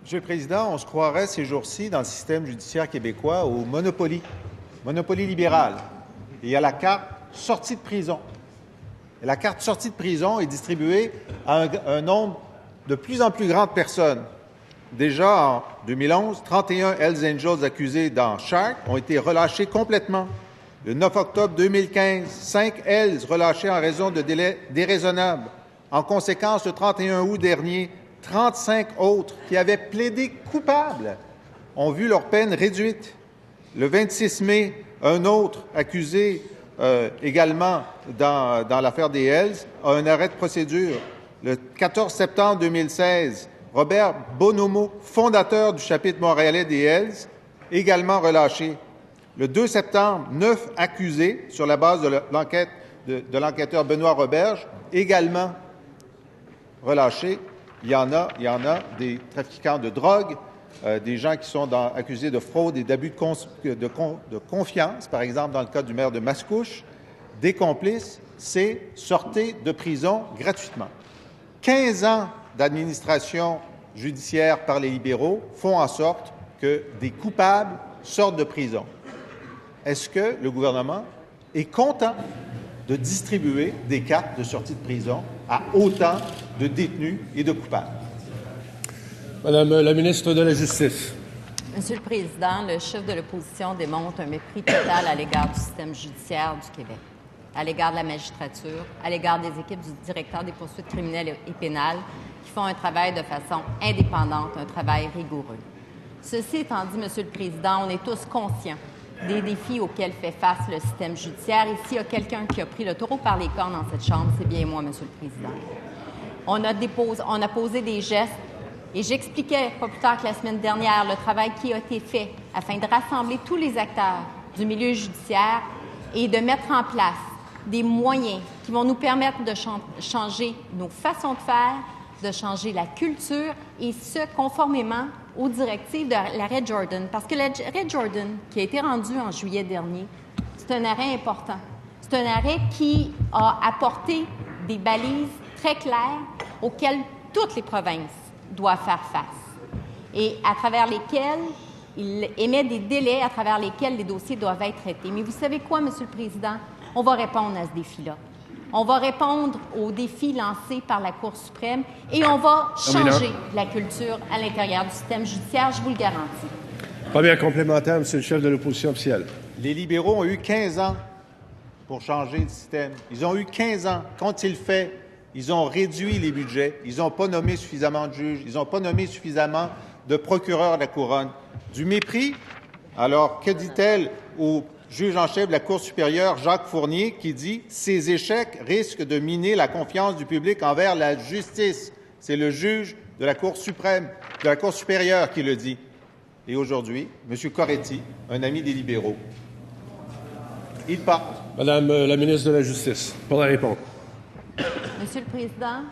Monsieur le Président, on se croirait ces jours-ci dans le système judiciaire québécois au Monopoly libéral. Et il y a la carte sortie de prison. Et la carte sortie de prison est distribuée à un nombre de plus en plus grand de personnes. Déjà en 2011, 31 Hells Angels accusés dans Shark ont été relâchés complètement. Le 9 octobre 2015, 5 Hells relâchés en raison de délais déraisonnables. En conséquence, le 31 août dernier, 35 autres qui avaient plaidé coupables ont vu leur peine réduite. Le 26 mai, un autre accusé également dans l'affaire des Hells a un arrêt de procédure. Le 14 septembre 2016, Robert Bonomo, fondateur du chapitre montréalais des Hells, également relâché. Le 2 septembre, 9 accusés sur la base de l'enquête de l'enquêteur Benoît Roberge, également relâchés. Il y en a des trafiquants de drogue, des gens qui sont accusés de fraude et d'abus de confiance, par exemple dans le cas du maire de Mascouche. Des complices, c'est sortez de prison gratuitement. 15 ans d'administration judiciaire par les libéraux font en sorte que des coupables sortent de prison. Est-ce que le gouvernement est content de distribuer des cartes de sortie de prison à autant de détenus et de coupables? Madame la ministre de la Justice. Monsieur le Président, le chef de l'opposition démontre un mépris total à l'égard du système judiciaire du Québec, à l'égard de la magistrature, à l'égard des équipes du directeur des poursuites criminelles et pénales qui font un travail de façon indépendante, un travail rigoureux. Ceci étant dit, Monsieur le Président, on est tous conscients des défis auxquels fait face le système judiciaire. Et s'il y a quelqu'un qui a pris le taureau par les cornes dans cette Chambre, c'est bien moi, Monsieur le Président. On a posé des gestes et j'expliquais, pas plus tard que la semaine dernière, le travail qui a été fait afin de rassembler tous les acteurs du milieu judiciaire et de mettre en place des moyens qui vont nous permettre de changer nos façons de faire, de changer la culture, et ce, conformément aux directives de l'arrêt Jordan. Parce que l'arrêt Jordan, qui a été rendu en juillet dernier, c'est un arrêt important. C'est un arrêt qui a apporté des balises très claires auxquelles toutes les provinces doivent faire face et à travers lesquelles il émet des délais à travers lesquels les dossiers doivent être traités. Mais vous savez quoi, Monsieur le Président? On va répondre à ce défi-là. On va répondre aux défis lancés par la Cour suprême et on va changer la culture à l'intérieur du système judiciaire, je vous le garantis. Première complémentaire, Monsieur le chef de l'opposition officielle. Les libéraux ont eu 15 ans pour changer le système. Ils ont eu 15 ans. Qu'ont-ils fait? Ils ont réduit les budgets. Ils n'ont pas nommé suffisamment de juges. Ils n'ont pas nommé suffisamment de procureurs de la Couronne. Du mépris. Alors, que dit-elle au juge en chef de la Cour supérieure, Jacques Fournier, qui dit « Ces échecs risquent de miner la confiance du public envers la justice ». C'est le juge de la Cour suprême, de la Cour supérieure qui le dit. Et aujourd'hui, M. Coretti, un ami des libéraux, il part. Madame la ministre de la Justice, pour la réponse. Monsieur le Président,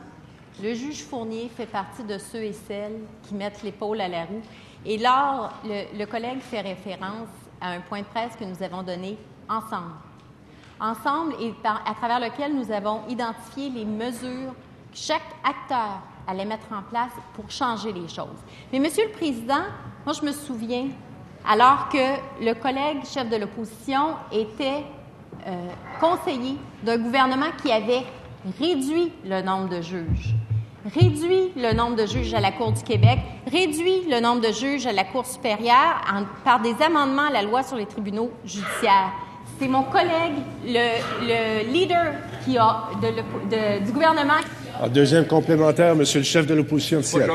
le juge Fournier fait partie de ceux et celles qui mettent l'épaule à la roue. Et là, le collègue fait référence à un point de presse que nous avons donné ensemble. Ensemble et à travers lequel nous avons identifié les mesures que chaque acteur allait mettre en place pour changer les choses. Mais, Monsieur le Président, moi, je me souviens, alors que le collègue chef de l'opposition était conseiller d'un gouvernement qui avait réduit le nombre de juges, réduit le nombre de juges à la Cour du Québec, réduit le nombre de juges à la Cour supérieure par des amendements à la loi sur les tribunaux judiciaires. C'est mon collègue, le leader du gouvernement. En deuxième complémentaire, Monsieur le chef de l'opposition officielle.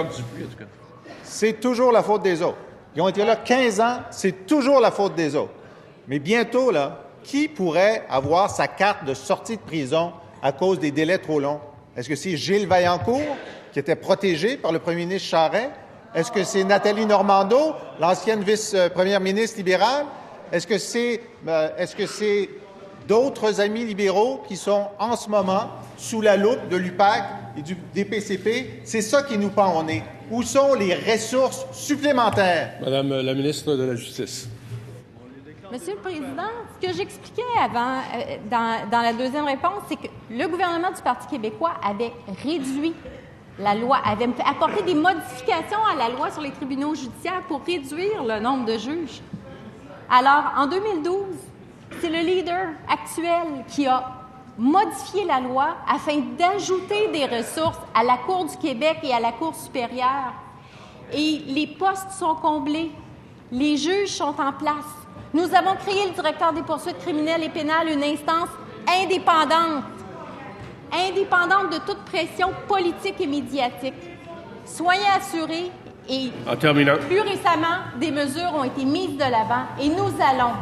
C'est toujours la faute des autres. Ils ont été là 15 ans, c'est toujours la faute des autres. Mais bientôt, là, qui pourrait avoir sa carte de sortie de prison à cause des délais trop longs? Est-ce que c'est Gilles Vaillancourt, qui était protégé par le premier ministre Charest? Est-ce que c'est Nathalie Normando, l'ancienne vice-première ministre libérale? Est-ce que c'est d'autres amis libéraux qui sont en ce moment sous la loupe de l'UPAC et des PCP? C'est ça qui nous pend au nez. Où sont les ressources supplémentaires? Madame la ministre de la Justice. Monsieur le Président, ce que j'expliquais avant, dans la deuxième réponse, c'est que le gouvernement du Parti québécois avait réduit la loi avait apporté des modifications à la loi sur les tribunaux judiciaires pour réduire le nombre de juges. Alors, en 2012, c'est le leader actuel qui a modifié la loi afin d'ajouter des ressources à la Cour du Québec et à la Cour supérieure. Et les postes sont comblés. Les juges sont en place. Nous avons créé le directeur des poursuites criminelles et pénales, une instance indépendante de toute pression politique et médiatique. Soyez assurés, et En terminant. plus récemment, des mesures ont été mises de l'avant et nous allons...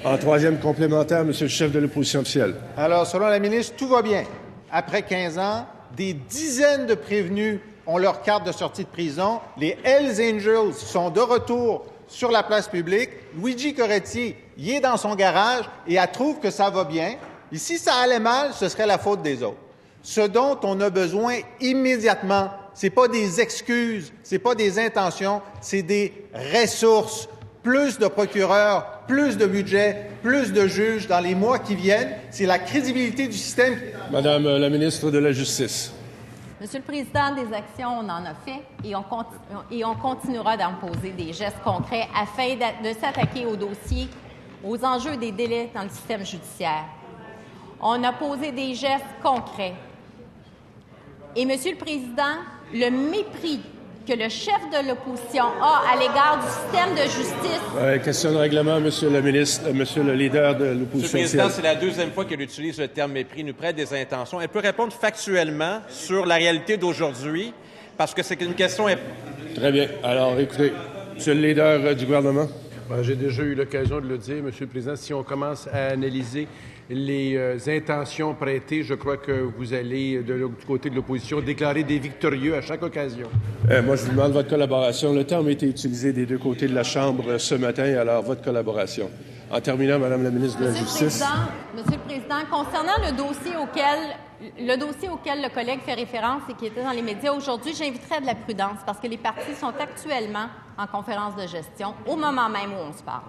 En troisième complémentaire, Monsieur le chef de l'opposition officielle. Alors, selon la ministre, tout va bien. Après 15 ans, des dizaines de prévenus ont leur carte de sortie de prison. Les Hells Angels sont de retour sur la place publique. Luigi Coretti y est dans son garage et elle trouve que ça va bien. Et si ça allait mal, ce serait la faute des autres. Ce dont on a besoin immédiatement, c'est pas des excuses, c'est pas des intentions, c'est des ressources. Plus de procureurs, plus de budget, plus de juges dans les mois qui viennent. C'est la crédibilité du système. Madame la ministre de la Justice. Monsieur le Président, des actions, on en a fait et on continuera d'en poser des gestes concrets afin de s'attaquer aux dossiers, aux enjeux des délais dans le système judiciaire. On a posé des gestes concrets. Et, Monsieur le Président, le mépris que le chef de l'opposition a à l'égard du système de justice... Question de règlement, Monsieur le ministre, Monsieur le leader de l'opposition. Monsieur le Président, c'est la deuxième fois qu'elle utilise le terme mépris, nous prête des intentions. Elle peut répondre factuellement sur la réalité d'aujourd'hui, parce que c'est une question... Très bien. Alors, écoutez, Monsieur le leader du gouvernement. J'ai déjà eu l'occasion de le dire, Monsieur le Président. Si on commence à analyser les intentions prêtées, je crois que vous allez, du côté de l'opposition, déclarer des victorieux à chaque occasion. Moi, je vous demande votre collaboration. Le terme a été utilisé des deux côtés de la Chambre ce matin, alors votre collaboration. En terminant, Madame la ministre de la Justice. Monsieur le Président, concernant le dossier auquel le collègue fait référence et qui était dans les médias aujourd'hui, j'inviterais à de la prudence parce que les partis sont actuellement en conférence de gestion au moment même où on se parle.